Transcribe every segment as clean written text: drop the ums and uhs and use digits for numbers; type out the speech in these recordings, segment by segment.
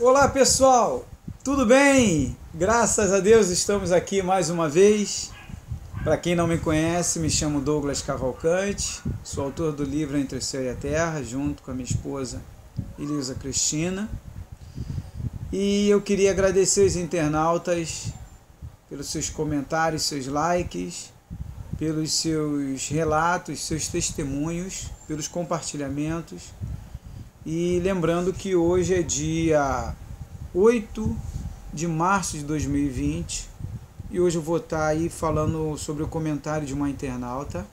Olá pessoal, tudo bem? Graças a Deus estamos aqui mais uma vez. Para quem não me conhece, me chamo Douglas Cavalcante, sou autor do livro Entre o Céu e a Terra, junto com a minha esposa Elisa Cristina. E eu queria agradecer os internautas pelos seus comentários, seus likes, pelos seus relatos, seus testemunhos, pelos compartilhamentos. E lembrando que hoje é dia 8 de março de 2020 e hoje eu vou estar aí falando sobre o comentário de uma internauta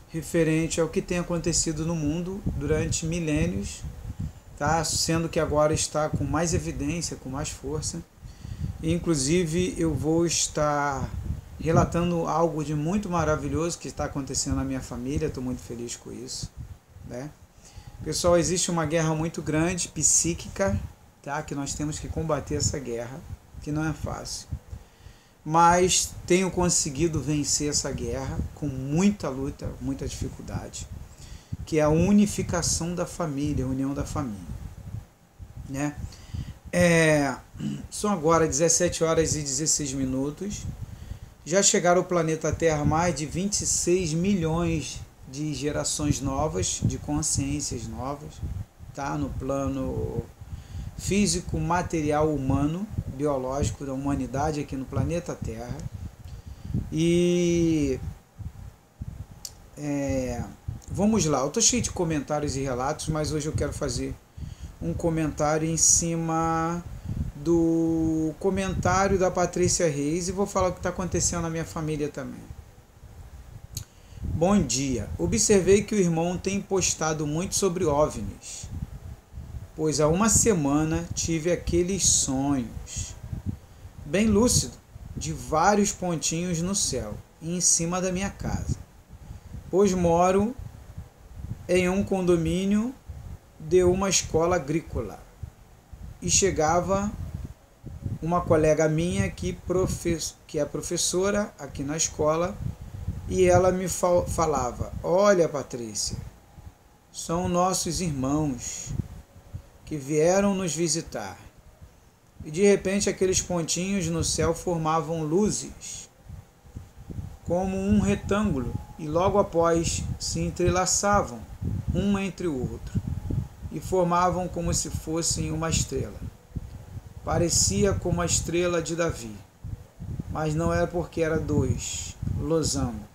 referente ao que tem acontecido no mundo durante milênios, tá? Sendo que agora está com mais evidência, com mais força. E, inclusive eu vou estar relatando algo de muito maravilhoso que está acontecendo na minha família, estou muito feliz com isso, né? Pessoal, existe uma guerra muito grande, psíquica, tá? Que nós temos que combater essa guerra, que não é fácil. Mas tenho conseguido vencer essa guerra com muita luta, muita dificuldade, que é a unificação da família, a união da família, né? São agora 17 horas e 16 minutos. Já chegaram ao planeta Terra mais de 26 milhões de gerações novas, de consciências novas, tá? No plano físico, material, humano, biológico da humanidade aqui no planeta Terra. E vamos lá, eu estou cheio de comentários e relatos, mas hoje eu quero fazer um comentário em cima do comentário da Patrícia Reis e vou falar o que está acontecendo na minha família também. Bom dia. Observei que o irmão tem postado muito sobre OVNIs, pois há uma semana tive aqueles sonhos, bem lúcido, de vários pontinhos no céu e em cima da minha casa, pois moro em um condomínio de uma escola agrícola e chegava uma colega minha que é professora aqui na escola. E ela me falava: olha, Patrícia, são nossos irmãos que vieram nos visitar. E de repente aqueles pontinhos no céu formavam luzes, como um retângulo, e logo após se entrelaçavam um entre o outro, e formavam como se fossem uma estrela. Parecia como a estrela de Davi, mas não era porque era dois, losango.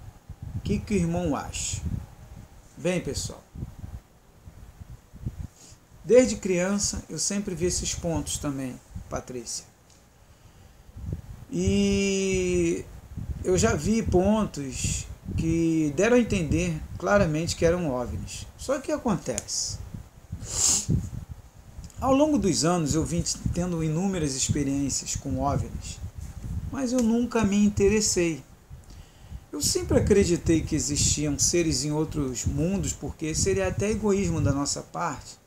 O que o irmão acha? Bem, pessoal, desde criança eu sempre vi esses pontos também, Patrícia. E eu já vi pontos que deram a entender claramente que eram OVNIs. Só que o que acontece? Ao longo dos anos eu vim tendo inúmeras experiências com OVNIs, mas eu nunca me interessei. Eu sempre acreditei que existiam seres em outros mundos, porque seria até egoísmo da nossa parte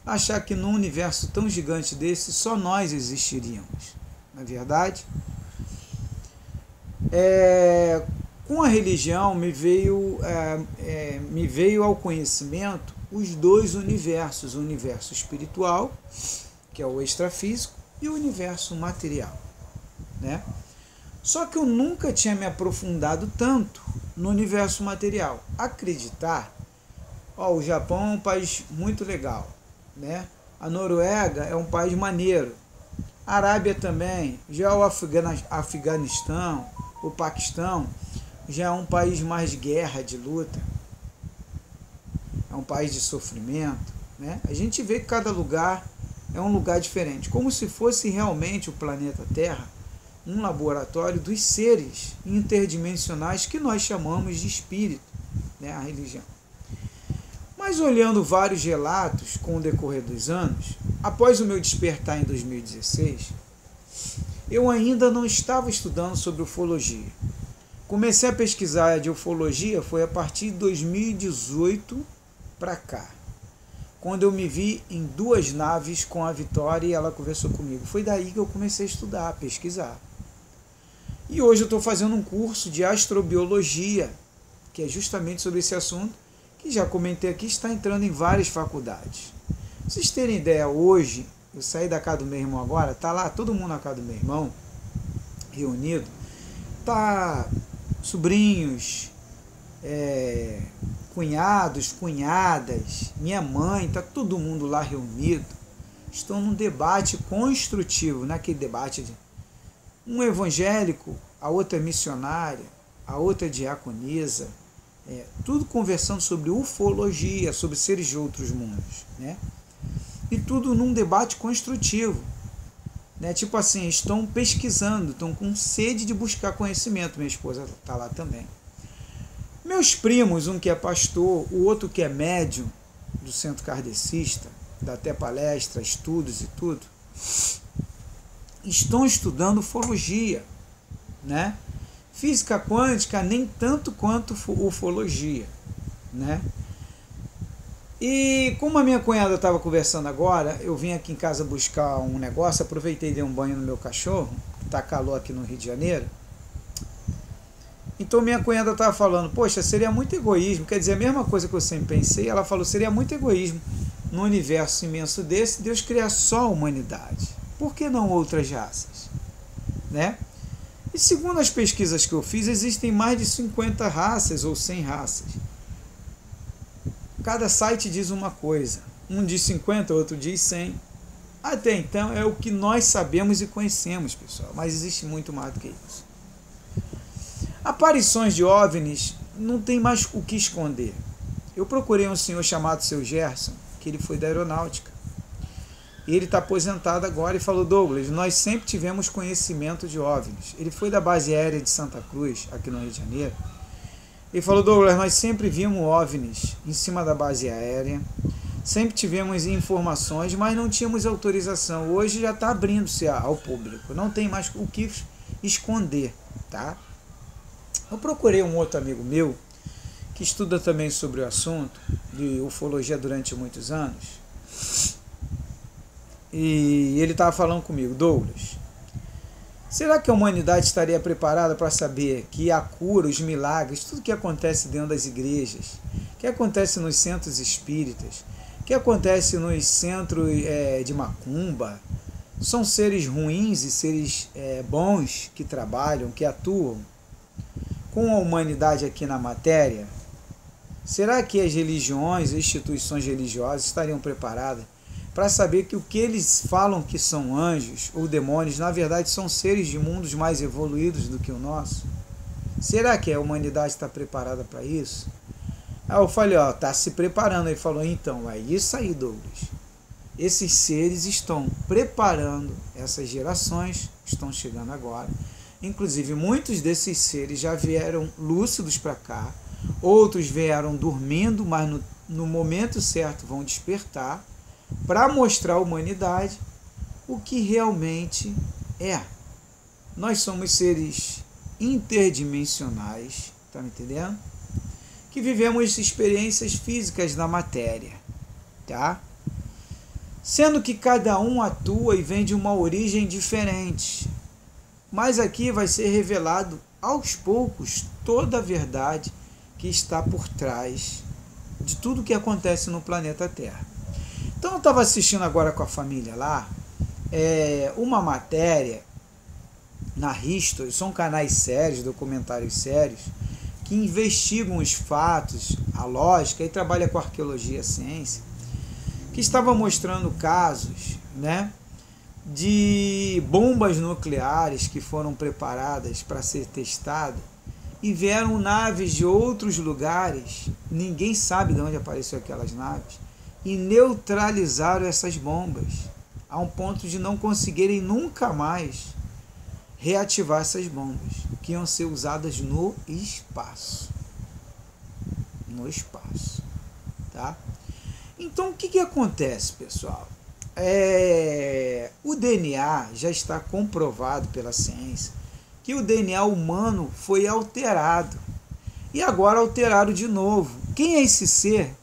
achar que num universo tão gigante desse só nós existiríamos. Não é verdade? Com a religião me veio ao conhecimento os dois universos, o universo espiritual, que é o extrafísico, e o universo material, né? Só que eu nunca tinha me aprofundado tanto no universo material. Acreditar, o Japão é um país muito legal, né? A Noruega é um país maneiro. A Arábia também. Já o Afeganistão, o Paquistão, já é um país mais de guerra, de luta. É um país de sofrimento, né? A gente vê que cada lugar é um lugar diferente. Como se fosse realmente o planeta Terra um laboratório dos seres interdimensionais que nós chamamos de espírito, né, a religião. Mas olhando vários relatos com o decorrer dos anos, após o meu despertar em 2016, eu ainda não estava estudando sobre ufologia. Comecei a pesquisar de ufologia foi a partir de 2018 para cá, quando eu me vi em 2 naves com a Vitória e ela conversou comigo. Foi daí que eu comecei a estudar, a pesquisar. E hoje eu estou fazendo um curso de astrobiologia, que é justamente sobre esse assunto, que já comentei aqui, está entrando em várias faculdades. Pra vocês terem ideia, hoje Eu saí da casa do meu irmão agora, tá lá todo mundo na casa do meu irmão, reunido. Tá sobrinhos, cunhados, cunhadas, minha mãe, tá todo mundo lá reunido. Estão num debate construtivo, naquele debate de um evangélico, a outra missionária, a outra diaconisa, tudo conversando sobre ufologia, sobre seres de outros mundos, né? E tudo num debate construtivo, né? Tipo assim, estão pesquisando, estão com sede de buscar conhecimento. Minha esposa está lá também. Meus primos, um que é pastor, o outro que é médium do centro kardecista, dá até palestra, estudos e tudo, estão estudando ufologia, né? Física quântica nem tanto quanto ufologia, né? E como a minha cunhada estava conversando agora, eu vim aqui em casa buscar um negócio, aproveitei e dei um banho no meu cachorro, que está calor aqui no Rio de Janeiro. Então minha cunhada estava falando, poxa, seria muito egoísmo, quer dizer, a mesma coisa que eu sempre pensei, ela falou, seria muito egoísmo no universo imenso desse, Deus criar só a humanidade. Por que não outras raças? Né? E segundo as pesquisas que eu fiz, existem mais de 50 raças ou 100 raças. Cada site diz uma coisa. Um diz 50, outro diz 100. Até então é o que nós sabemos e conhecemos, pessoal. Mas existe muito mais do que isso. Aparições de OVNIs não tem mais o que esconder. Eu procurei um senhor chamado seu Gerson, que ele foi da aeronáutica. Ele está aposentado agora e falou, Douglas, nós sempre tivemos conhecimento de OVNIs. Ele foi da base aérea de Santa Cruz, aqui no Rio de Janeiro. Ele falou, Douglas, nós sempre vimos OVNIs em cima da base aérea, sempre tivemos informações, mas não tínhamos autorização. Hoje já está abrindo-se ao público, não tem mais o que esconder, tá? Eu procurei um outro amigo meu, que estuda também sobre o assunto, de ufologia durante muitos anos, e ele estava falando comigo, Douglas, será que a humanidade estaria preparada para saber que a cura, os milagres, tudo que acontece dentro das igrejas, que acontece nos centros espíritas, que acontece nos centros de macumba, são seres ruins e seres bons que trabalham, que atuam com a humanidade aqui na matéria? Será que as religiões, instituições religiosas estariam preparadas para saber que o que eles falam que são anjos ou demônios, na verdade são seres de mundos mais evoluídos do que o nosso? Será que a humanidade está preparada para isso? Aí eu falei, está se preparando. Ele falou, então, é isso aí, Douglas. Esses seres estão preparando essas gerações, estão chegando agora. Inclusive, muitos desses seres já vieram lúcidos para cá, outros vieram dormindo, mas no momento certo vão despertar, para mostrar à humanidade o que realmente é. Nós somos seres interdimensionais, tá me entendendo? Que vivemos experiências físicas na matéria, tá? Sendo que cada um atua e vem de uma origem diferente. Mas aqui vai ser revelado aos poucos toda a verdade que está por trás de tudo que acontece no planeta Terra. Então eu estava assistindo agora com a família lá, uma matéria na History, são canais sérios, documentários sérios, que investigam os fatos, a lógica e trabalham com arqueologia, ciência, que estava mostrando casos, né, de bombas nucleares que foram preparadas para ser testadas e vieram naves de outros lugares, ninguém sabe de onde apareceram aquelas naves, e neutralizaram essas bombas, a um ponto de não conseguirem nunca mais reativar essas bombas, que iam ser usadas no espaço. No espaço. Tá? Então, o que acontece, pessoal? O DNA já está comprovado pela ciência que o DNA humano foi alterado. E agora alteraram de novo. Quem é esse ser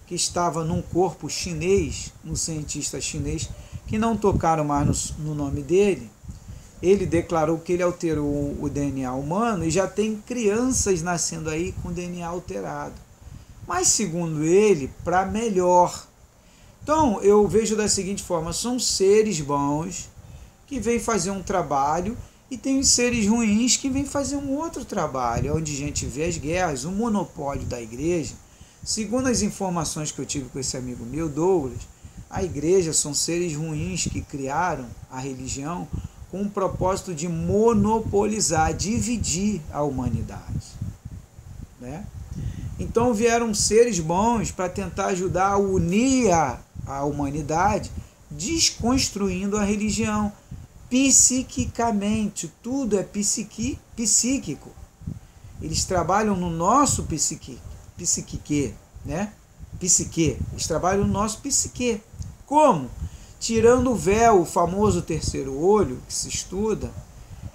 que estava num corpo chinês, um cientista chinês, que não tocaram mais no nome dele? Ele declarou que ele alterou o DNA humano e já tem crianças nascendo aí com DNA alterado. Mas, segundo ele, para melhor. Então, eu vejo da seguinte forma, são seres bons que vêm fazer um trabalho e tem seres ruins que vêm fazer um outro trabalho, onde a gente vê as guerras, o monopólio da igreja. Segundo as informações que eu tive com esse amigo meu, Douglas, a igreja são seres ruins que criaram a religião com o propósito de monopolizar, dividir a humanidade, né? Então vieram seres bons para tentar ajudar a unir a humanidade, desconstruindo a religião, psiquicamente, tudo é psíquico. Eles trabalham no nosso psique, né? Psique, eles trabalham no nosso psique. Como? Tirando o véu, o famoso terceiro olho, que se estuda,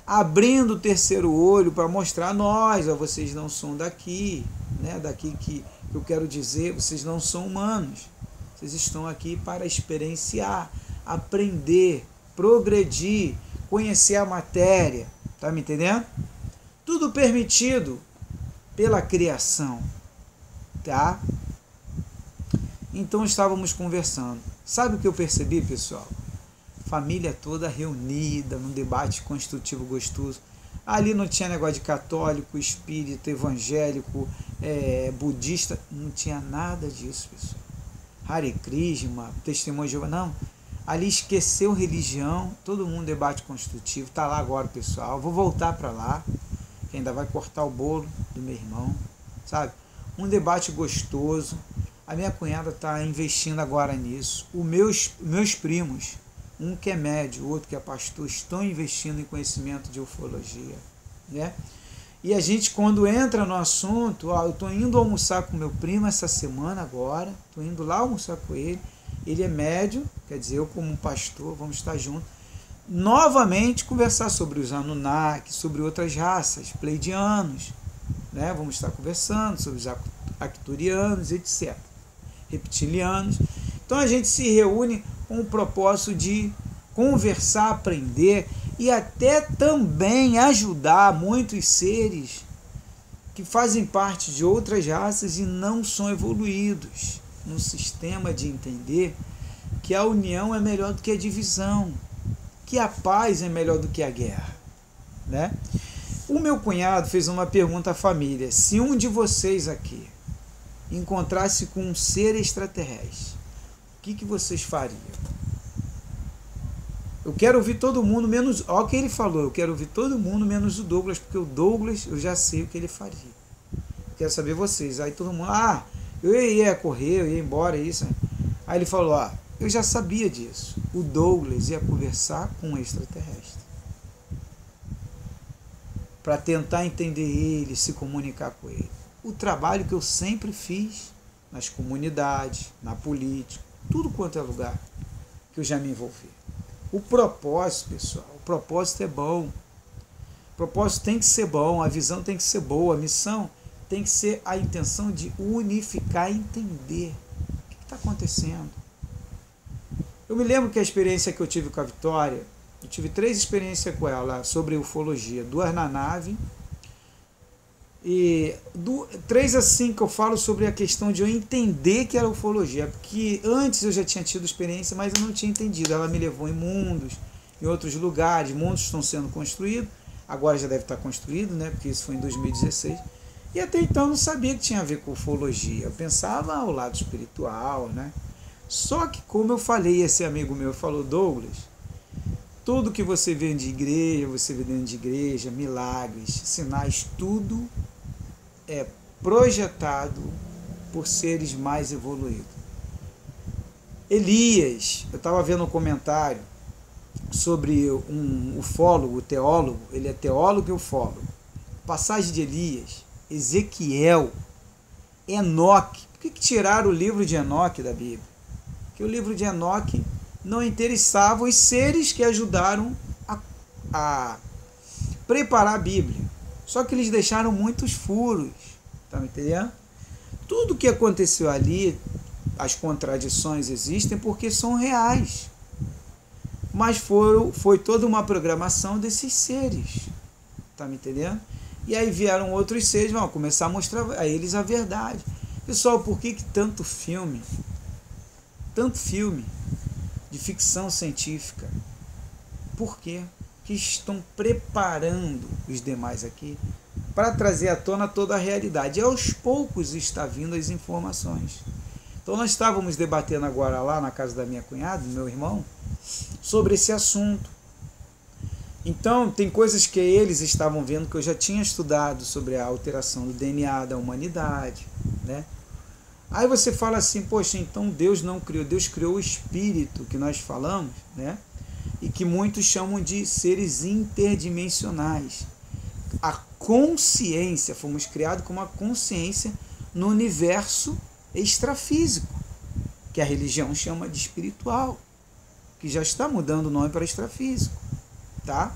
abrindo o terceiro olho para mostrar a nós, vocês não são daqui, né? Daqui que eu quero dizer, vocês não são humanos, vocês estão aqui para experienciar, aprender, progredir, conhecer a matéria, tá me entendendo? Tudo permitido pela criação, tá? Então estávamos conversando. Sabe o que eu percebi, pessoal? Família toda reunida, num debate construtivo gostoso. Ali não tinha negócio de católico, espírita, evangélico, budista, não tinha nada disso, pessoal. Hare Krishna, testemunho de Jeová, não. Ali esqueceu religião, todo mundo debate construtivo, está lá agora, pessoal. Vou voltar para lá, que ainda vai cortar o bolo do meu irmão, sabe? Um debate gostoso. A minha cunhada está investindo agora nisso. Os meus primos, um que é médio, o outro que é pastor, estão investindo em conhecimento de ufologia, né? E a gente, quando entra no assunto, eu estou indo almoçar com meu primo essa semana agora, estou indo lá almoçar com ele, ele é médio, quer dizer, eu como pastor, vamos estar juntos, novamente conversar sobre os Anunnaki, sobre outras raças, pleidianos, né? Vamos estar conversando sobre os arcturianos, etc., reptilianos. Então a gente se reúne com o propósito de conversar, aprender e até também ajudar muitos seres que fazem parte de outras raças e não são evoluídos no sistema de entender que a união é melhor do que a divisão, que a paz é melhor do que a guerra, né? O meu cunhado fez uma pergunta à família: se um de vocês aqui encontrasse com um ser extraterrestre, o que vocês fariam? Eu quero ouvir todo mundo, menos... Olha o que ele falou, eu quero ouvir todo mundo, menos o Douglas, porque o Douglas, eu já sei o que ele faria. Quero saber vocês. Aí todo mundo, eu ia correr, eu ia embora, isso. Aí ele falou, eu já sabia disso. O Douglas ia conversar com um extraterrestre, para tentar entender ele, se comunicar com ele. O trabalho que eu sempre fiz nas comunidades, na política, tudo quanto é lugar que eu já me envolvi. O propósito, pessoal, o propósito é bom. O propósito tem que ser bom, a visão tem que ser boa, a missão tem que ser a intenção de unificar e entender o que está acontecendo. Eu me lembro que a experiência que eu tive com a Vitória, eu tive 3 experiências com ela sobre ufologia, 2 na nave, e 3 assim que eu falo sobre a questão de eu entender que era ufologia, porque antes eu já tinha tido experiência, mas eu não tinha entendido. Ela me levou em mundos, em outros lugares, mundos estão sendo construídos, agora já deve estar construído, né? Porque isso foi em 2016, e até então eu não sabia que tinha a ver com ufologia, eu pensava ao lado espiritual, né? Só que, como eu falei, esse amigo meu falou, Douglas, tudo que você vê de igreja, você vê dentro de igreja, milagres, sinais, tudo é projetado por seres mais evoluídos. Elias, eu estava vendo um comentário sobre um ufólogo, o teólogo, ele é teólogo e ufólogo. Passagem de Elias, Ezequiel, Enoque. Por que tiraram o livro de Enoque da Bíblia? Porque o livro de Enoque não interessava os seres que ajudaram a preparar a Bíblia. Só que eles deixaram muitos furos, tá me entendendo? Tudo que aconteceu ali, as contradições existem porque são reais. Mas foi toda uma programação desses seres, tá me entendendo? E aí vieram outros seres, vão começar a mostrar a eles a verdade. Pessoal, por que tanto filme, tanto filme de ficção científica. Por quê? Que estão preparando os demais aqui para trazer à tona toda a realidade. E aos poucos está vindo as informações. Então nós estávamos debatendo agora lá na casa da minha cunhada, do meu irmão, sobre esse assunto. Então tem coisas que eles estavam vendo que eu já tinha estudado sobre a alteração do DNA da humanidade, né? Aí você fala assim, poxa, então Deus não criou, Deus criou o espírito que nós falamos, né? E que muitos chamam de seres interdimensionais. A consciência, fomos criados com uma consciência no universo extrafísico, que a religião chama de espiritual, que já está mudando o nome para extrafísico, tá?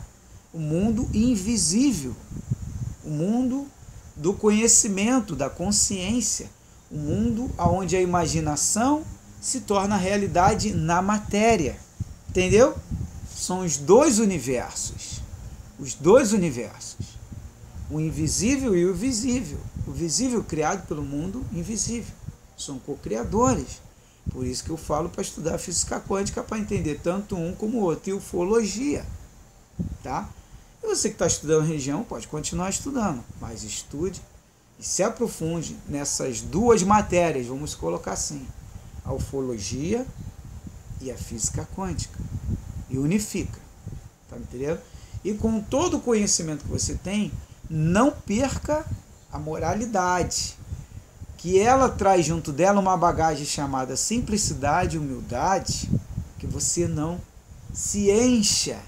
O mundo invisível, o mundo do conhecimento, da consciência, o mundo onde a imaginação se torna realidade na matéria, entendeu? São os dois universos, o invisível e o visível. O visível criado pelo mundo invisível, são co-criadores. Por isso que eu falo para estudar física quântica, para entender tanto um como o outro, e ufologia, tá? E você que está estudando religião pode continuar estudando, mas estude e se aprofunde nessas duas matérias, vamos colocar assim, a ufologia e a física quântica, e unifica, tá me entendendo? E com todo o conhecimento que você tem, não perca a moralidade, que ela traz junto dela uma bagagem chamada simplicidade e humildade, que você não se encha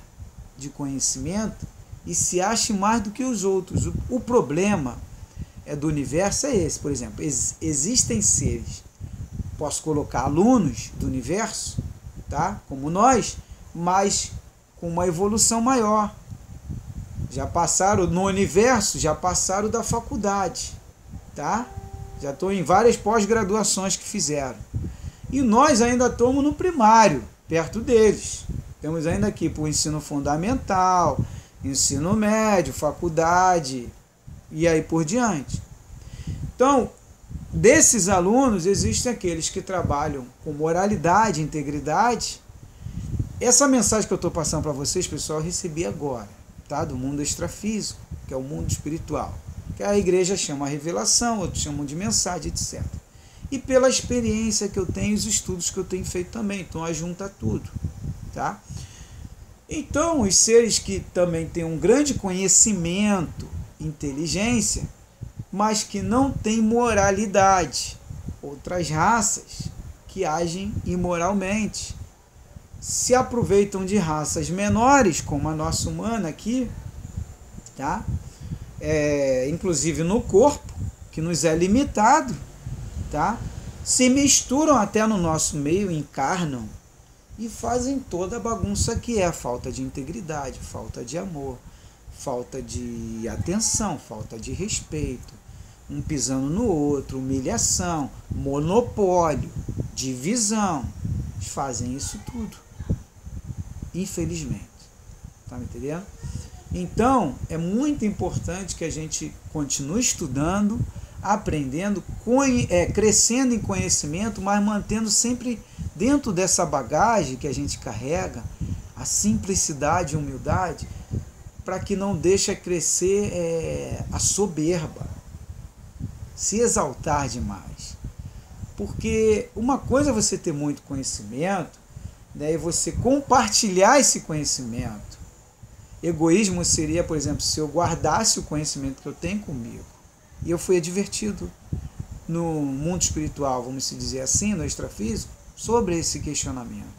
de conhecimento e se ache mais do que os outros. O problema do universo é esse, por exemplo, existem seres, posso colocar alunos do universo, tá? Como nós, mas com uma evolução maior. Já passaram no universo, já passaram da faculdade, tá? Já estão em várias pós-graduações que fizeram. E nós ainda estamos no primário, perto deles. Temos ainda aqui para o ensino fundamental, ensino médio, faculdade e aí por diante. Então, desses alunos, existem aqueles que trabalham com moralidade, integridade. Essa mensagem que eu estou passando para vocês, pessoal, eu recebi agora, tá? Do mundo extrafísico, que é o mundo espiritual, que a igreja chama revelação, outros chamam de mensagem, etc. E pela experiência que eu tenho, os estudos que eu tenho feito também, então ajunta tudo, tá? Então, os seres que também têm um grande conhecimento, inteligência, mas que não têm moralidade, outras raças que agem imoralmente, se aproveitam de raças menores, como a nossa humana aqui, tá? Inclusive no corpo, que nos é limitado, tá? Se misturam até no nosso meio, encarnam e fazem toda a bagunça que é a falta de integridade, falta de amor, falta de atenção, falta de respeito, um pisando no outro, humilhação, monopólio, divisão. Eles fazem isso tudo, infelizmente, tá me entendendo? Então, é muito importante que a gente continue estudando, aprendendo, crescendo em conhecimento, mas mantendo sempre dentro dessa bagagem que a gente carrega, a simplicidade e humildade, para que não deixe crescer a soberba, se exaltar demais. Porque uma coisa é você ter muito conhecimento, né, e você compartilhar esse conhecimento. Egoísmo seria, por exemplo, se eu guardasse o conhecimento que eu tenho comigo, e eu fui advertido no mundo espiritual, vamos dizer assim, no extrafísico, sobre esse questionamento.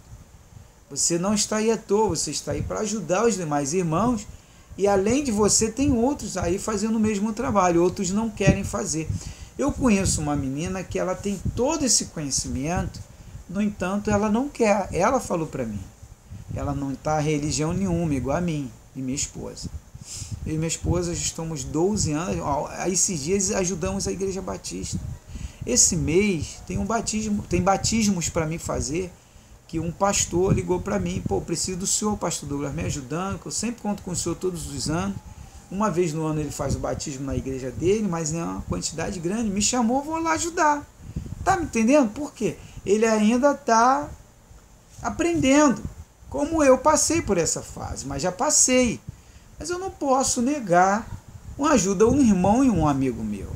Você não está aí à toa, você está aí para ajudar os demais irmãos, e além de você, tem outros aí fazendo o mesmo trabalho, outros não querem fazer. Eu conheço uma menina que ela tem todo esse conhecimento, no entanto, ela não quer. Ela falou para mim, ela não está em religião nenhuma, igual a mim e minha esposa. Eu e minha esposa estamos 12 anos, esses dias ajudamos a Igreja Batista. Esse mês tem batismos para mim fazer, que um pastor ligou para mim, preciso do senhor, pastor Douglas, me ajudando, que eu sempre conto com o senhor todos os anos. Uma vez no ano ele faz o batismo na igreja dele, mas é uma quantidade grande, me chamou, vou lá ajudar. Tá me entendendo? Por quê? ele ainda está aprendendo, como eu passei por essa fase, mas já passei. Mas eu não posso negar uma ajuda a um irmão e um amigo meu.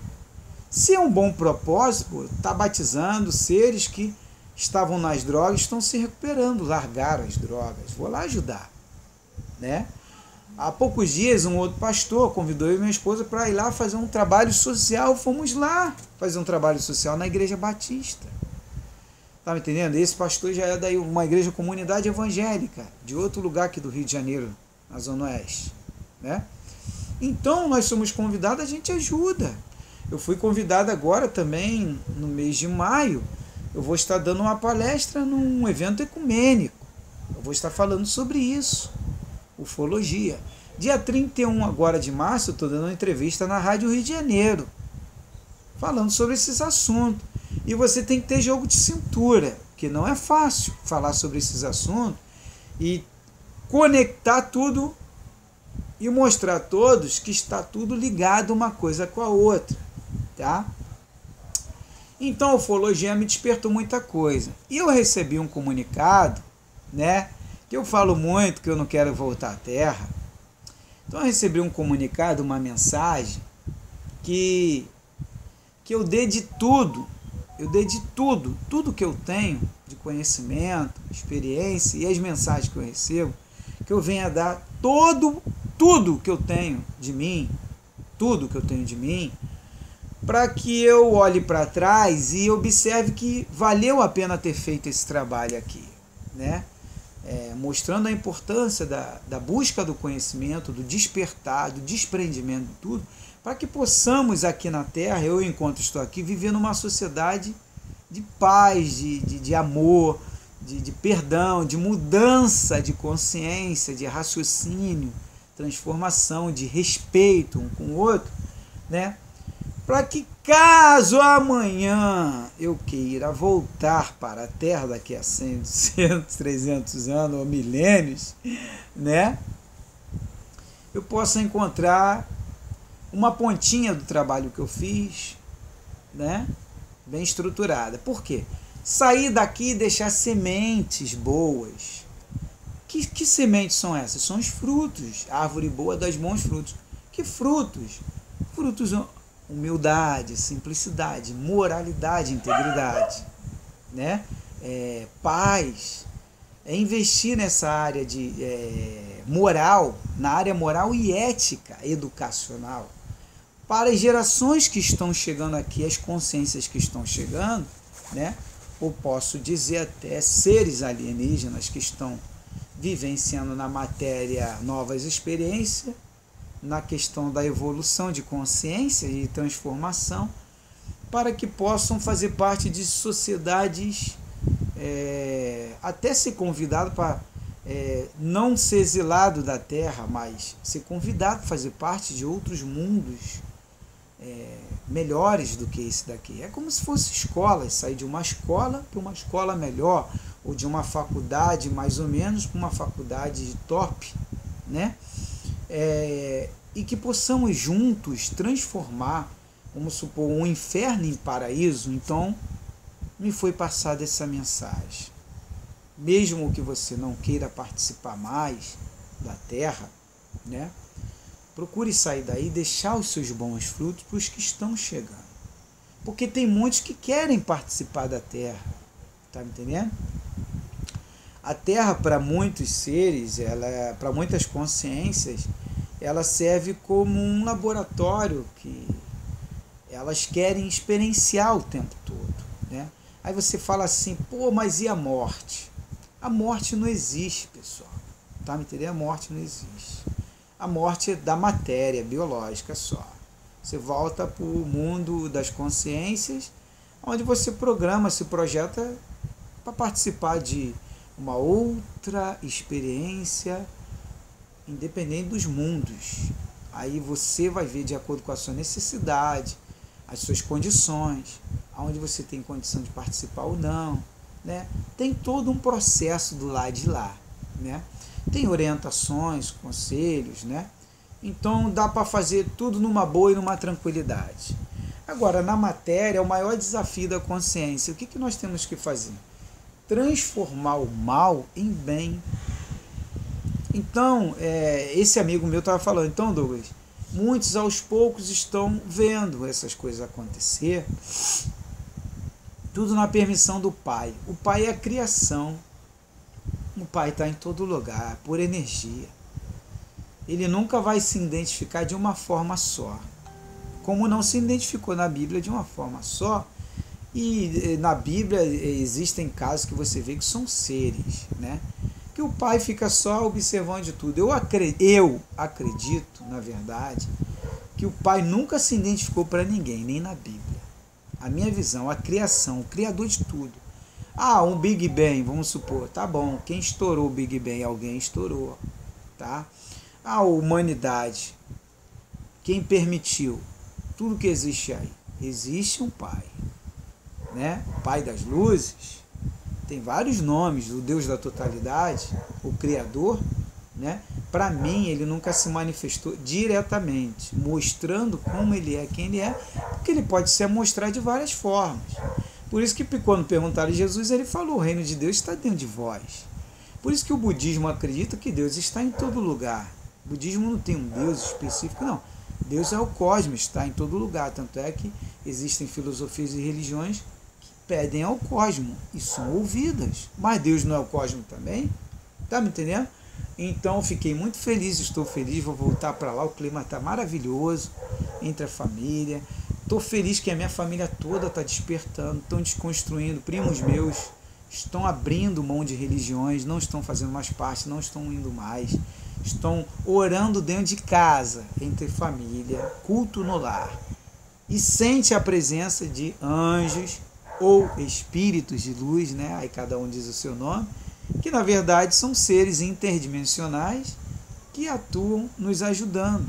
Se é um bom propósito, está batizando seres que estavam nas drogas, estão se recuperando, largaram as drogas. Vou lá ajudar, né? Há poucos dias, um outro pastor convidou eu e minha esposa para ir lá fazer um trabalho social. Fomos lá fazer um trabalho social na Igreja Batista. Tá me entendendo? Esse pastor já é daí uma igreja comunidade evangélica, de outro lugar aqui do Rio de Janeiro, na Zona Oeste, né? Então, nós somos convidados, a gente ajuda. Eu fui convidado agora também, no mês de maio, eu vou estar dando uma palestra num evento ecumênico. Eu vou estar falando sobre isso, ufologia. Dia 31 agora de março, eu estou dando uma entrevista na Rádio Rio de Janeiro, falando sobre esses assuntos. E você tem que ter jogo de cintura, que não é fácil falar sobre esses assuntos e conectar tudo e mostrar a todos que está tudo ligado uma coisa com a outra, tá? Então a ufologia me despertou muita coisa. E eu recebi um comunicado, né, que eu falo muito que eu não quero voltar à Terra. Então eu recebi um comunicado, uma mensagem que eu dei de tudo. Eu dei de tudo que eu tenho de conhecimento, experiência e as mensagens que eu recebo, que eu venha dar tudo que eu tenho de mim, para que eu olhe para trás e observe que valeu a pena ter feito esse trabalho aqui, né? Mostrando a importância da busca do conhecimento, do despertar, do desprendimento de tudo, para que possamos aqui na Terra, eu enquanto estou aqui, viver numa sociedade de paz, de amor, de perdão, de mudança de consciência, de raciocínio, transformação, de respeito um com o outro, né? Para que caso amanhã eu queira voltar para a Terra daqui a 100, 200, 300 anos ou milênios, né? Eu possa encontrar uma pontinha do trabalho que eu fiz, né? Bem estruturada. Por quê? Sair daqui e deixar sementes boas. Que sementes são essas? São os frutos. A árvore boa dá bons frutos. Que frutos? Frutos, humildade, simplicidade, moralidade, integridade, né? Paz. Investir nessa área de moral, na área moral e ética educacional, para as gerações que estão chegando aqui, as consciências que estão chegando, né? Ou posso dizer até seres alienígenas que estão vivenciando na matéria novas experiências, na questão da evolução de consciência e transformação, para que possam fazer parte de sociedades, até ser convidado para não ser exilado da Terra, mas ser convidado a fazer parte de outros mundos melhores do que esse daqui. É como se fosse escola, sair de uma escola para uma escola melhor, ou de uma faculdade mais ou menos para uma faculdade top, né? E que possamos juntos transformar, vamos supor, um inferno em paraíso. Então me foi passada essa mensagem. Mesmo que você não queira participar mais da Terra, né? Procure sair daí e deixar os seus bons frutos para os que estão chegando. Porque tem muitos que querem participar da Terra. Está me entendendo? A Terra, para muitos seres, para muitas consciências, ela serve como um laboratório que elas querem experienciar o tempo todo, né? Aí você fala assim, pô, mas e a morte? A morte não existe, pessoal. Tá me entendendo? A morte não existe. A morte é da matéria biológica só. Você volta para o mundo das consciências, onde você programa, se projeta para participar de uma outra experiência, independente dos mundos. Aí você vai ver de acordo com a sua necessidade, as suas condições, aonde você tem condição de participar ou não, né? Tem todo um processo do lado de lá, né? Tem orientações, conselhos, né? Então dá para fazer tudo numa boa e numa tranquilidade. Agora, na matéria, é o maior desafio da consciência. O que nós temos que fazer? Transformar o mal em bem. Então, esse amigo meu estava falando, então, Douglas, muitos aos poucos estão vendo essas coisas acontecer, tudo na permissão do Pai. O Pai é a criação. O Pai está em todo lugar, por energia. Ele nunca vai se identificar de uma forma só. Como não se identificou na Bíblia de uma forma só. E na Bíblia existem casos que você vê que são seres, né? Que o Pai fica só observando de tudo. Eu acredito, na verdade, que o Pai nunca se identificou para ninguém, nem na Bíblia. A minha visão, a criação, o Criador de tudo. Um Big Bang, vamos supor, tá bom, quem estourou o Big Bang? Alguém estourou, tá? A humanidade, quem permitiu tudo que existe aí? Existe um Pai, né? O Pai das luzes, tem vários nomes, o Deus da totalidade, o Criador, né? Para mim, ele nunca se manifestou diretamente, mostrando como ele é, quem ele é, porque ele pode se mostrar de várias formas. Por isso que quando perguntaram a Jesus, ele falou, o reino de Deus está dentro de vós. Por isso que o budismo acredita que Deus está em todo lugar. O budismo não tem um Deus específico, não. Deus é o cosmos, está em todo lugar. Tanto é que existem filosofias e religiões que pedem ao cosmos e são ouvidas. Mas Deus não é o cosmos também? Tá me entendendo? Então fiquei muito feliz, estou feliz, vou voltar para lá, o clima está maravilhoso, entre a família. Estou feliz que a minha família toda está despertando, estão desconstruindo, primos meus estão abrindo mão de religiões, não estão fazendo mais parte, não estão indo mais, estão orando dentro de casa, entre família, culto no lar. E sente a presença de anjos ou espíritos de luz, né? Aí cada um diz o seu nome, que na verdade são seres interdimensionais que atuam nos ajudando.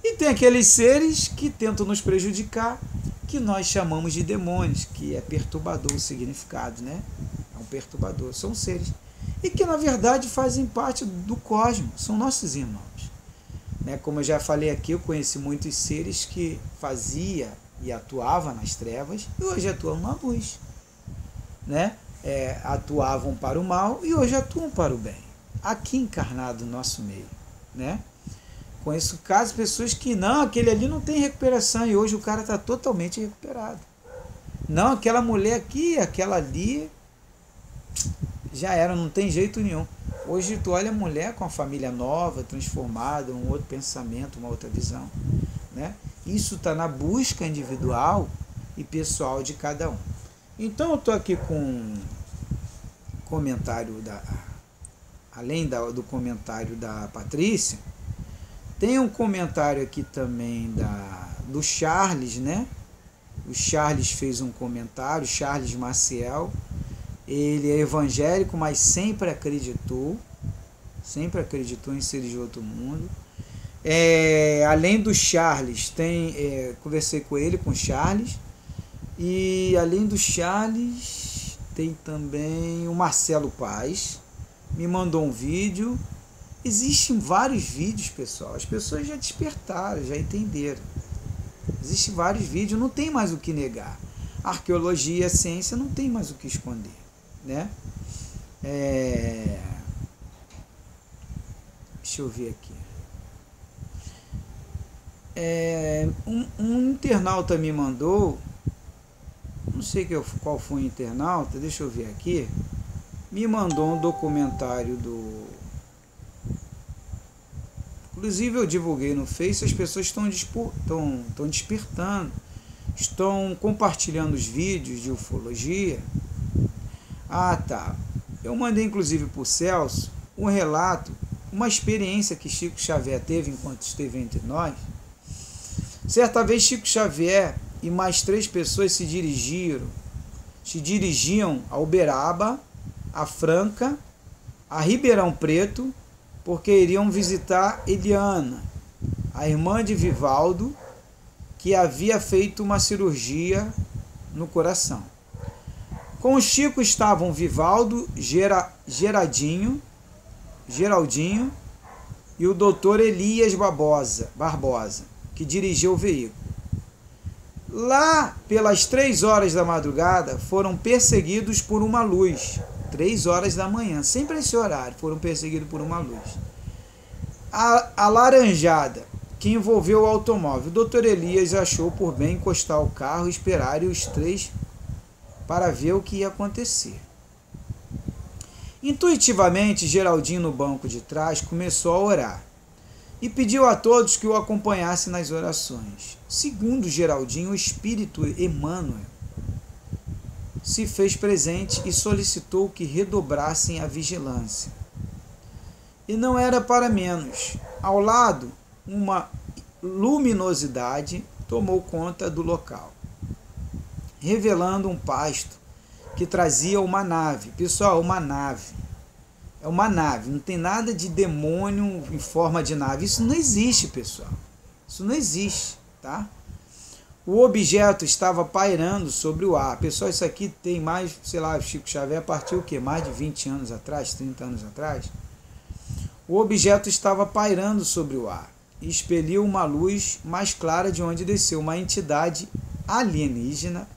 E tem aqueles seres que tentam nos prejudicar, que nós chamamos de demônios, que é perturbador o significado, né? É um perturbador, são seres. E que na verdade fazem parte do cosmos, são nossos irmãos. Né? Como eu já falei aqui, eu conheci muitos seres que fazia e atuavam nas trevas e hoje atuam na luz. Né? Atuavam para o mal e hoje atuam para o bem. Aqui encarnado no nosso meio. Né? Conheço casos de pessoas que não, aquele ali não tem recuperação e hoje o cara está totalmente recuperado. Não, aquela mulher aqui, aquela ali, já era, não tem jeito nenhum. Hoje tu olha a mulher com a família nova, transformada, um outro pensamento, uma outra visão. Né? Isso está na busca individual e pessoal de cada um. Então eu estou aqui com um comentário, além do comentário da Patrícia, tem um comentário aqui também do Charles, né? O Charles fez um comentário, Charles Maciel. Ele é evangélico, mas sempre acreditou em seres de outro mundo. Além do Charles, conversei com ele, com o Charles. E além do Charles, tem também o Marcelo Paz. Me mandou um vídeo. Existem vários vídeos, pessoal. As pessoas já despertaram, já entenderam. Existem vários vídeos, não tem mais o que negar. A arqueologia, a ciência não tem mais o que esconder. Né? Deixa eu ver aqui. Um internauta me mandou, não sei qual foi o internauta, deixa eu ver aqui. Me mandou um documentário inclusive eu divulguei no Face, as pessoas estão despertando, estão compartilhando os vídeos de ufologia. Tá. Eu mandei inclusive para o Celso um relato, uma experiência que Chico Xavier teve enquanto esteve entre nós. Certa vez Chico Xavier e mais 3 pessoas se dirigiam a Uberaba, a Franca, a Ribeirão Preto, porque iriam visitar Eliana, a irmã de Vivaldo, que havia feito uma cirurgia no coração. Com o Chico estavam Vivaldo, Geraldinho e o doutor Elias Barbosa, que dirigia o veículo. Lá pelas 3 horas da madrugada, foram perseguidos por uma luz. 3 horas da manhã, sempre esse horário, foram perseguidos por uma luz alaranjada que envolveu o automóvel. O Dr. Elias achou por bem encostar o carro e esperar os 3 para ver o que ia acontecer. Intuitivamente, Geraldinho, no banco de trás, começou a orar e pediu a todos que o acompanhassem nas orações. Segundo Geraldinho, o espírito Emmanuel se fez presente e solicitou que redobrassem a vigilância. E não era para menos. Ao lado, uma luminosidade tomou conta do local, revelando um pasto que trazia uma nave. Pessoal, uma nave. É uma nave, não tem nada de demônio em forma de nave. Isso não existe, pessoal. Isso não existe, tá? O objeto estava pairando sobre o ar. Pessoal, isso aqui tem mais, sei lá, Chico Xavier partiu o quê? Mais de 20 anos atrás, 30 anos atrás? O objeto estava pairando sobre o ar e expeliu uma luz mais clara de onde desceu uma entidade alienígena.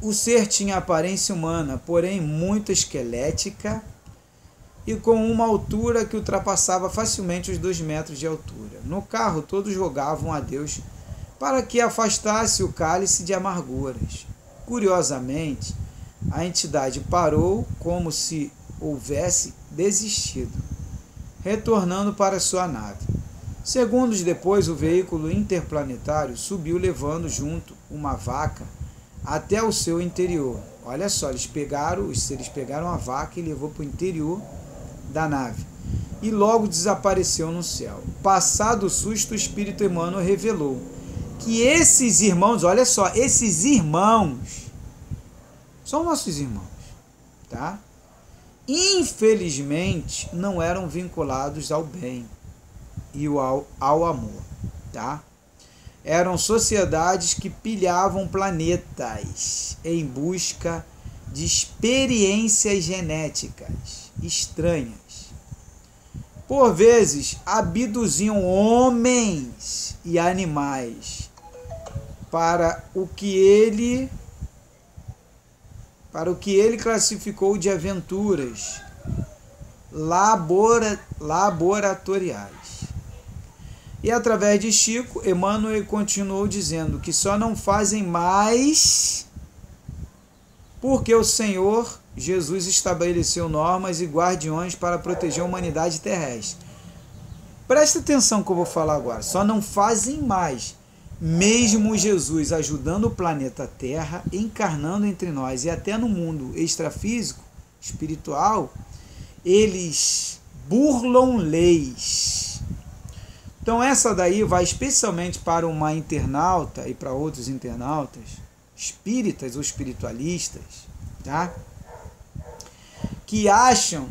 O ser tinha aparência humana, porém muito esquelética e com uma altura que ultrapassava facilmente os 2 metros de altura. No carro, todos rogavam a Deus para que afastasse o cálice de amarguras. Curiosamente, a entidade parou como se houvesse desistido, retornando para sua nave. Segundos depois, o veículo interplanetário subiu levando junto uma vaca até o seu interior. Olha só, os seres pegaram a vaca e levou para o interior da nave e logo desapareceu no céu. Passado o susto, o espírito Emmanuel revelou que esses irmãos, olha só, esses irmãos são nossos irmãos, tá? Infelizmente, não eram vinculados ao bem e ao amor, tá? Eram sociedades que pilhavam planetas em busca de experiências genéticas estranhas. Por vezes, abduziam homens e animais para o que ele classificou de aventuras laboratoriais. E através de Chico, Emmanuel continuou dizendo que só não fazem mais porque o Senhor Jesus estabeleceu normas e guardiões para proteger a humanidade terrestre. Presta atenção no que eu vou falar agora. Só não fazem mais. Mesmo Jesus ajudando o planeta Terra, encarnando entre nós e até no mundo extrafísico, espiritual, eles burlam leis. Então essa daí vai especialmente para uma internauta e para outros internautas, espíritas ou espiritualistas, tá? Que acham,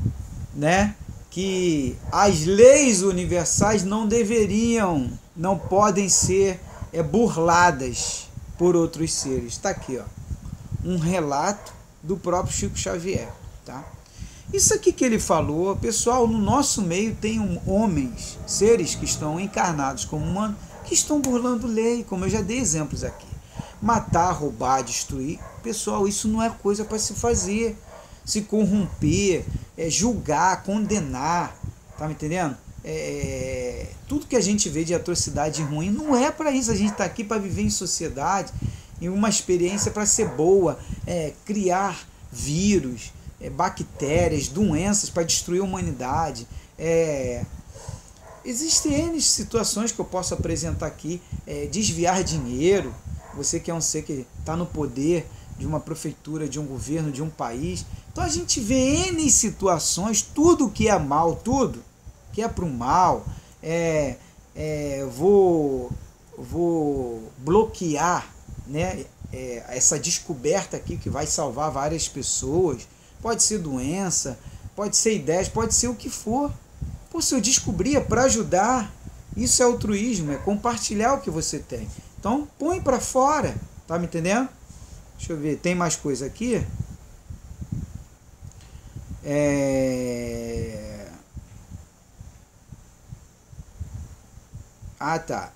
né, que as leis universais não podem ser burladas por outros seres. Está aqui, ó, um relato do próprio Chico Xavier, tá? Isso aqui que ele falou, pessoal, no nosso meio tem homens, seres que estão encarnados como humanos, que estão burlando lei, como eu já dei exemplos aqui. Matar, roubar, destruir. Pessoal, isso não é coisa para se fazer. Se corromper, julgar, condenar, tá me entendendo? Tudo que a gente vê de atrocidade ruim não é para isso. A gente está aqui para viver em sociedade, em uma experiência para ser boa, criar vírus, bactérias, doenças para destruir a humanidade. Existem N situações que eu posso apresentar aqui, desviar dinheiro. Você que é um ser que está no poder de uma prefeitura, de um governo, de um país. Então a gente vê N situações, tudo que é mal, tudo que é para o mal, vou bloquear, né, essa descoberta aqui que vai salvar várias pessoas. Pode ser doença, pode ser ideias, pode ser o que for. Pô, se eu descobrir é para ajudar, isso é altruísmo, é compartilhar o que você tem. Então põe para fora, tá me entendendo? Deixa eu ver, tem mais coisa aqui? Ah, tá.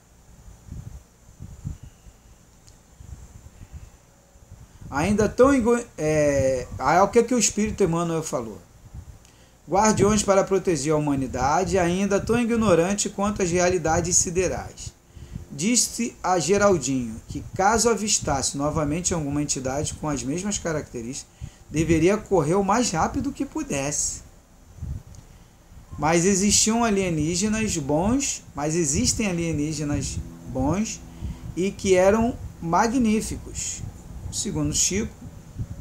ainda tão o que o Espírito Emmanuel falou. Guardiões para proteger a humanidade, ainda tão ignorante quanto as realidades siderais. Disse a Geraldinho que, caso avistasse novamente alguma entidade com as mesmas características, deveria correr o mais rápido que pudesse. Mas existem alienígenas bons e que eram magníficos. Segundo Chico,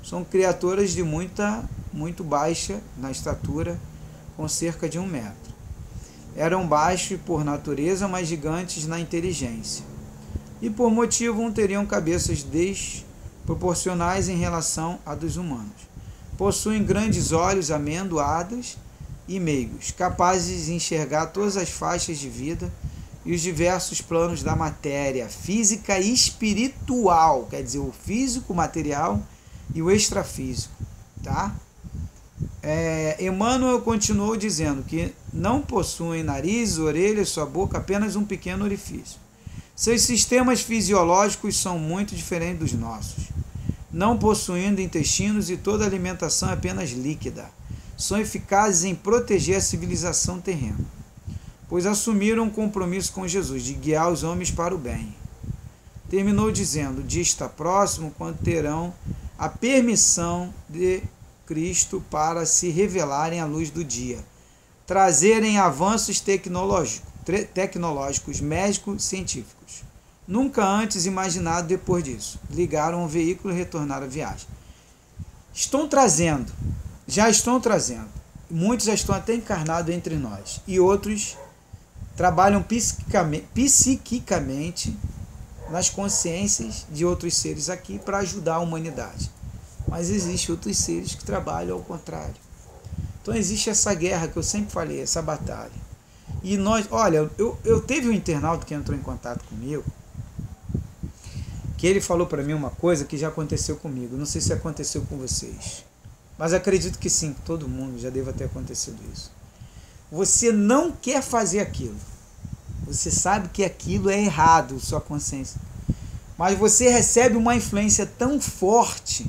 são criaturas de muito baixa na estatura, com cerca de 1 metro. Eram baixos por natureza, mas gigantes na inteligência. E por motivo não teriam cabeças desproporcionais em relação à dos humanos. Possuem grandes olhos amendoados e meigos, capazes de enxergar todas as faixas de vida e os diversos planos da matéria, física e espiritual, quer dizer, o físico, o material e o extrafísico. Tá? Emmanuel continuou dizendo que não possuem nariz, orelhas, sua boca, apenas um pequeno orifício. Seus sistemas fisiológicos são muito diferentes dos nossos, não possuindo intestinos e toda a alimentação é apenas líquida. São eficazes em proteger a civilização terrena, pois assumiram um compromisso com Jesus de guiar os homens para o bem. Terminou dizendo: o dia está próximo quando terão a permissão de Cristo para se revelarem à luz do dia, trazerem avanços tecnológicos, médicos, científicos. Nunca antes imaginado depois disso. Ligaram o veículo e retornaram à viagem. Já estão trazendo. Muitos já estão até encarnados entre nós. E outros trabalham psiquicamente nas consciências de outros seres aqui para ajudar a humanidade. Mas existem outros seres que trabalham ao contrário. Então existe essa guerra que eu sempre falei, essa batalha. E nós, olha, eu teve um internauta que entrou em contato comigo, que ele falou para mim uma coisa que já aconteceu comigo. Não sei se aconteceu com vocês, mas acredito que sim, todo mundo já deve ter acontecido isso. Você não quer fazer aquilo. Você sabe que aquilo é errado, sua consciência. Mas você recebe uma influência tão forte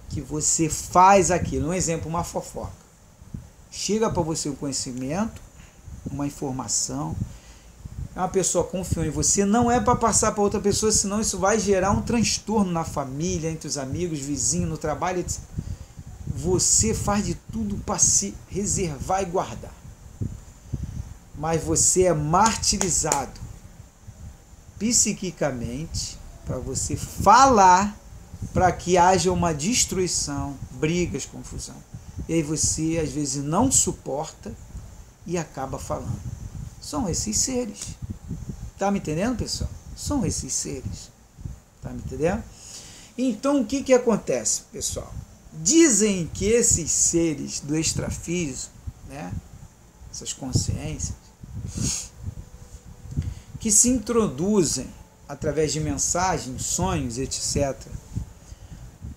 que você faz aquilo. Um exemplo, uma fofoca. Chega para você o conhecimento, uma informação, uma pessoa confiou em você, não é para passar para outra pessoa, senão isso vai gerar um transtorno na família, entre os amigos, vizinhos, no trabalho, etc. Você faz de tudo para se reservar e guardar. Mas você é martirizado psiquicamente para você falar, para que haja uma destruição, brigas, confusão. E aí você às vezes não suporta e acaba falando. São esses seres. Tá me entendendo, pessoal? São esses seres. Tá me entendendo? Então o que acontece, pessoal? Dizem que esses seres do extrafísico, né, essas consciências, que se introduzem através de mensagens, sonhos, etc.,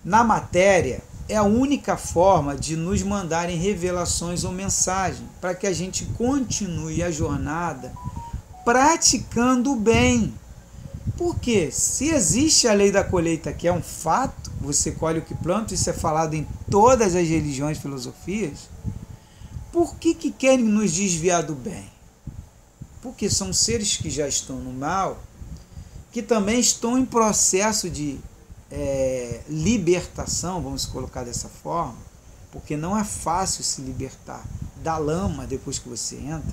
na matéria, é a única forma de nos mandarem revelações ou mensagens para que a gente continue a jornada praticando o bem. Porque se existe a lei da colheita, que é um fato, você colhe o que planta, isso é falado em todas as religiões e filosofias, por que querem nos desviar do bem? Porque são seres que já estão no mal, que também estão em processo de libertação, vamos colocar dessa forma, porque não é fácil se libertar da lama depois que você entra.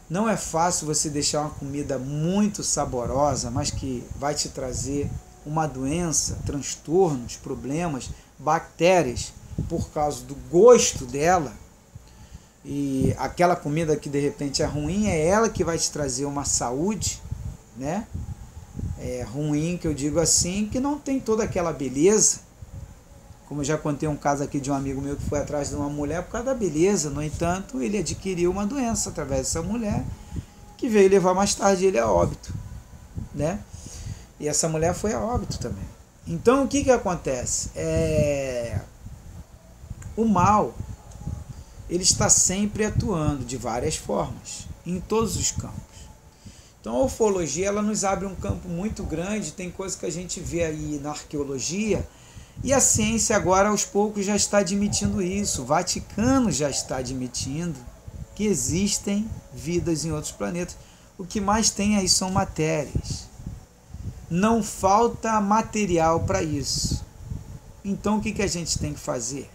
Não é fácil você deixar uma comida muito saborosa, mas que vai te trazer uma doença, transtornos, problemas, bactérias, por causa do gosto dela. E aquela comida que de repente é ruim, é ela que vai te trazer uma saúde, né? Ruim, que eu digo assim, que não tem toda aquela beleza. Como eu já contei um caso aqui de um amigo meu que foi atrás de uma mulher por causa da beleza. No entanto, ele adquiriu uma doença através dessa mulher, que veio levar mais tarde ele a óbito, né? E essa mulher foi a óbito também. Então o que acontece? O mal, ele está sempre atuando de várias formas, em todos os campos. Então a ufologia, ela nos abre um campo muito grande. Tem coisas que a gente vê aí na arqueologia E a ciência agora, aos poucos, já está admitindo isso. O Vaticano já está admitindo que existem vidas em outros planetas. O que mais tem aí são matérias. Não falta material para isso. Então, o que a gente tem que fazer?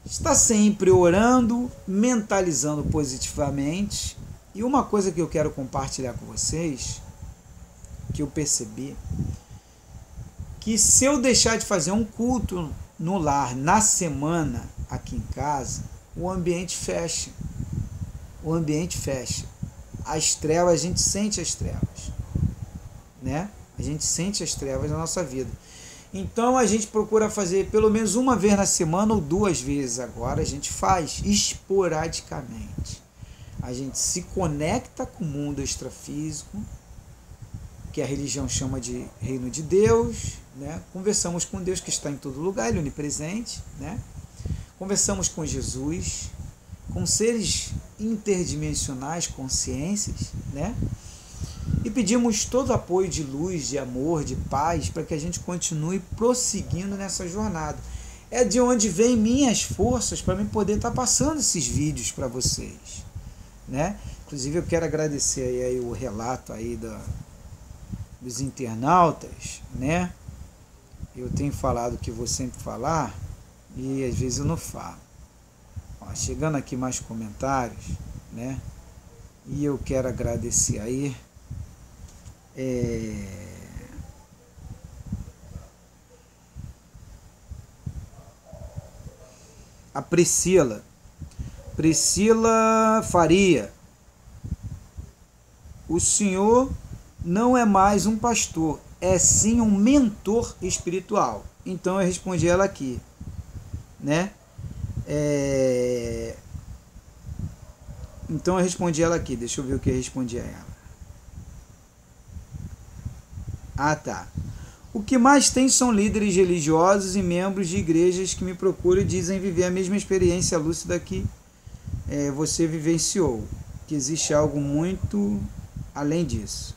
Está sempre orando, mentalizando positivamente. E uma coisa que eu quero compartilhar com vocês, que eu percebi, que se eu deixar de fazer um culto no lar na semana aqui em casa, o ambiente fecha. O ambiente fecha. As trevas, a gente sente as trevas, né? A gente sente as trevas na nossa vida. Então a gente procura fazer pelo menos uma vez na semana ou 2 vezes. Agora a gente faz esporadicamente. A gente se conecta com o mundo extrafísico, que a religião chama de reino de Deus, né? Conversamos com Deus que está em todo lugar, Ele é onipresente, né? Conversamos com Jesus, com seres interdimensionais, consciências, né? E pedimos todo apoio de luz, de amor, de paz, para que a gente continue prosseguindo nessa jornada. É de onde vem minhas forças para mim poder estar passando esses vídeos para vocês, né? Inclusive eu quero agradecer aí o relato aí dos internautas, né? Eu tenho falado o que vou sempre falar e às vezes eu não falo. Ó, chegando aqui mais comentários, né? E eu quero agradecer aí a Priscila Faria. O senhor não é mais um pastor, é sim um mentor espiritual. Então eu respondi ela aqui, né? Então eu respondi ela aqui, deixa eu ver o que eu respondi a ela. Ah, tá. O que mais tem são líderes religiosos e membros de igrejas que me procuram e dizem viver a mesma experiência lúcida que você vivenciou, que existe algo muito além disso.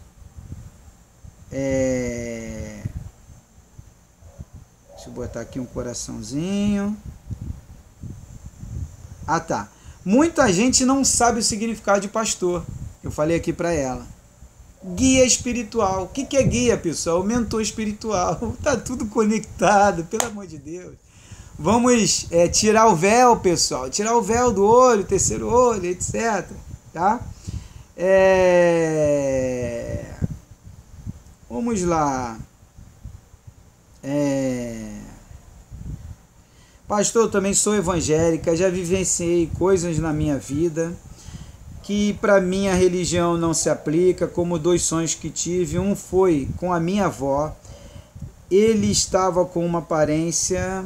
Deixa eu botar aqui um coraçãozinho. Ah, tá. Muita gente não sabe o significado de pastor. Eu falei aqui para ela. Guia espiritual. O que é guia, pessoal? Mentor espiritual. Tá tudo conectado, pelo amor de Deus. Vamos tirar o véu, pessoal. Tirar o véu do olho, terceiro olho, etc. Tá? Vamos lá. Pastor, eu também sou evangélica, já vivenciei coisas na minha vida que para minha religião não se aplica, como 2 sonhos que tive. Um foi com a minha avó. Ele estava com uma aparência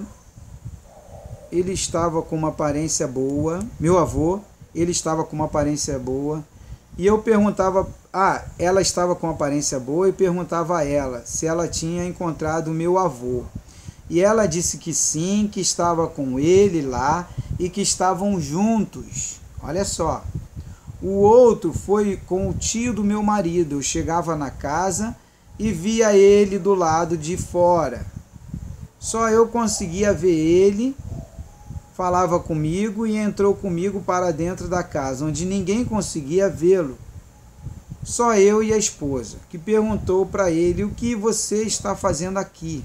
boa. Meu avô, ele estava com uma aparência boa. E eu perguntava, ela estava com uma aparência boa e perguntava a ela se ela tinha encontrado meu avô. E ela disse que sim, que estava com ele lá e que estavam juntos. Olha só. O outro foi com o tio do meu marido. Eu chegava na casa e via ele do lado de fora. Só eu conseguia ver ele, falava comigo e entrou comigo para dentro da casa, onde ninguém conseguia vê-lo. Só eu e a esposa, que perguntou para ele: o que você está fazendo aqui?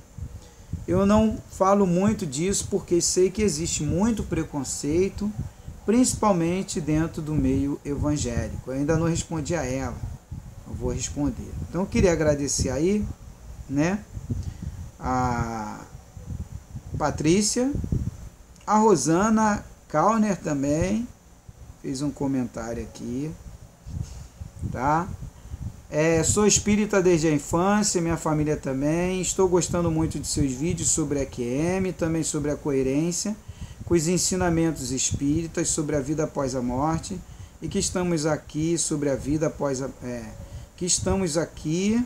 Eu não falo muito disso porque sei que existe muito preconceito, principalmente dentro do meio evangélico. Eu ainda não respondi a ela, eu vou responder. Então eu queria agradecer aí, né, a Patrícia, a Rosana Kauner também fez um comentário aqui, tá? Sou espírita desde a infância, minha família também. Estou gostando muito de seus vídeos sobre a EQM, também sobre a coerência com os ensinamentos espíritas sobre a vida após a morte, e que estamos aqui sobre a vida após que estamos aqui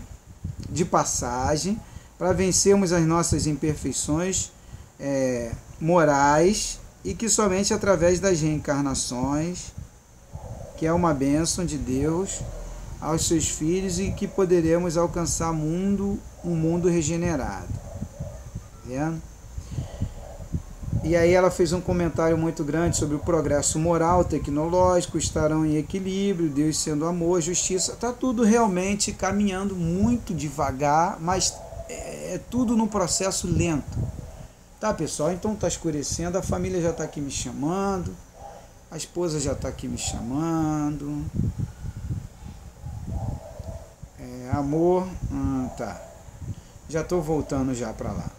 de passagem para vencermos as nossas imperfeições morais, e que somente através das reencarnações, que é uma bênção de Deus aos seus filhos, e que poderemos alcançar um mundo regenerado. Vendo? E aí ela fez um comentário muito grande sobre o progresso moral, tecnológico, estarão em equilíbrio, Deus sendo amor, justiça. Está tudo realmente caminhando muito devagar, mas é tudo num processo lento. Tá, pessoal? Então tá escurecendo, a família já está aqui me chamando, a esposa já está aqui me chamando. Amor, tá. Já estou voltando já para lá.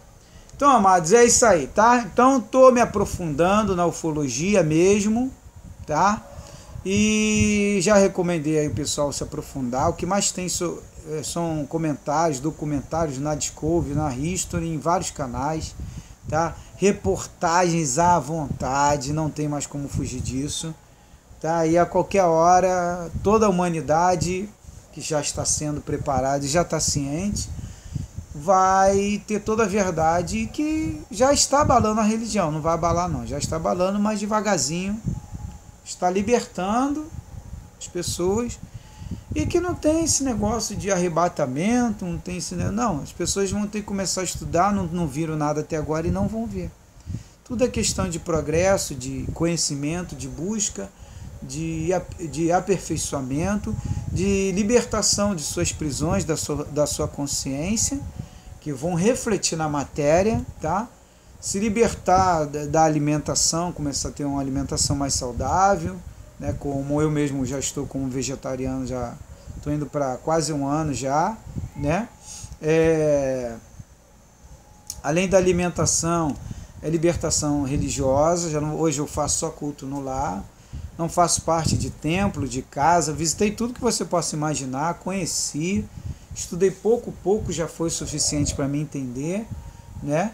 Então, amados, é isso aí, tá? Então, estou me aprofundando na ufologia mesmo, tá? E já recomendei aí o pessoal se aprofundar. O que mais tem são comentários, documentários na Discovery, na History, em vários canais, tá? Reportagens à vontade, não tem mais como fugir disso, tá? E a qualquer hora, toda a humanidade que já está sendo preparada e já está ciente, vai ter toda a verdade que já está abalando a religião. Não vai abalar não, já está abalando, mas devagarzinho está libertando as pessoas, e que não tem esse negócio de arrebatamento, não tem esse, não, as pessoas vão ter que começar a estudar, não viram nada até agora e não vão ver. Tudo é questão de progresso, de conhecimento, de busca, de aperfeiçoamento, de libertação de suas prisões, da sua consciência, que vão refletir na matéria, tá? Se libertar da alimentação, começar a ter uma alimentação mais saudável, né? Como eu mesmo já estou como vegetariano, já estou indo para quase um ano já, né? Além da alimentação, libertação religiosa. Hoje eu faço só culto no lar, não faço parte de templo, de casa, visitei tudo que você possa imaginar, conheci, estudei pouco, já foi suficiente para mim entender, né?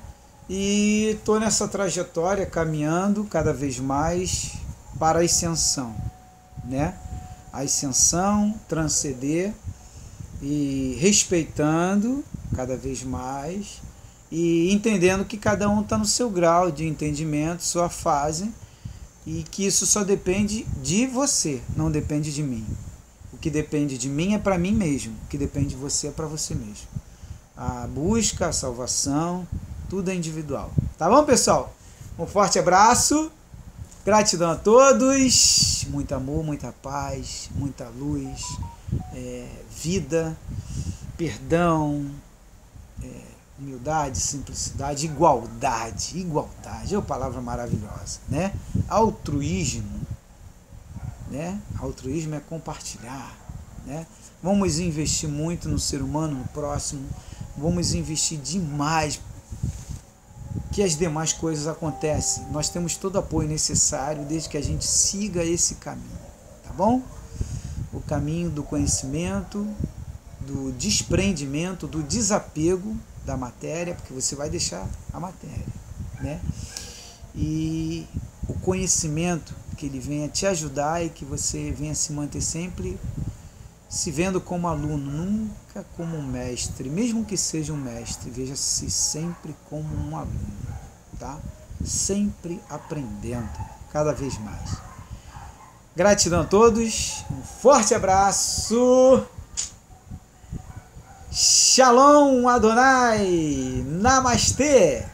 E estou nessa trajetória caminhando cada vez mais para a ascensão, né? A ascensão, transcender e respeitando cada vez mais e entendendo que cada um está no seu grau de entendimento, sua fase, e que isso só depende de você, não depende de mim. O que depende de mim é para mim mesmo, o que depende de você é para você mesmo. A busca, a salvação, tudo é individual. Tá bom, pessoal? Um forte abraço, gratidão a todos, muito amor, muita paz, muita luz, vida, perdão, humildade, simplicidade, igualdade é uma palavra maravilhosa, né? Altruísmo, né? Altruísmo é compartilhar, né? Vamos investir muito no ser humano, no próximo, vamos investir demais, que as demais coisas acontecem. Nós temos todo o apoio necessário desde que a gente siga esse caminho, tá bom? O caminho do conhecimento, do desprendimento, do desapego da matéria, porque você vai deixar a matéria, né? E o conhecimento, que ele venha te ajudar e que você venha se manter sempre se vendo como aluno, nunca como um mestre. Mesmo que seja um mestre, veja-se sempre como um aluno, tá? Sempre aprendendo, cada vez mais. Gratidão a todos, um forte abraço. Shalom Adonai, Namastê.